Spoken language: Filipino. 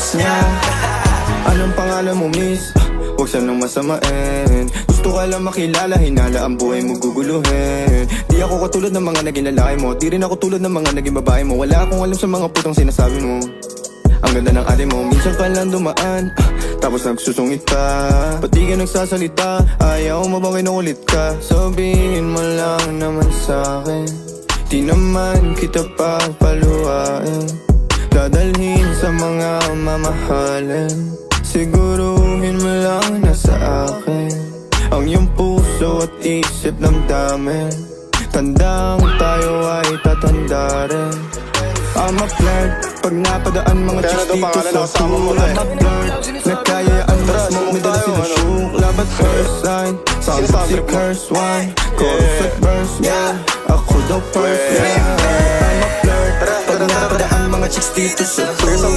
best niya. Anong pangalan mo, miss? Huwag sanang masamain. Gusto ka lang makilala, hinala ang buhay mo guguluhin. Di ako katulad ng mga naging lalaki mo, di rin ako tulad ng mga naging babae mo. Wala akong alam sa mga putang sinasabi mo. Ang ganda ng ate mo, minsan ka lang dumaan, tapos nagsusungit pa. Ba't di ka nagsasalita? Ayaw mo bang kinukulit ka? Sabihin mo lang naman sa'kin, di naman kita papaluhain. Dadalhin sa mga mamahalin. Siguruhin mo lang na sa akin ang iyong puso at isip damdamin. Tandang tayo ay tatanda rin. I'm a flirt, pag napadaan mga chicks dito sa school. I'm a flirt, nagkayaan na smoke, may dala sila shook. Labat first line, sound si curse one. Chorus at verse, yeah, ako daw first, yeah. I'm a flirt, pag napadaan mga chicks dito sa school.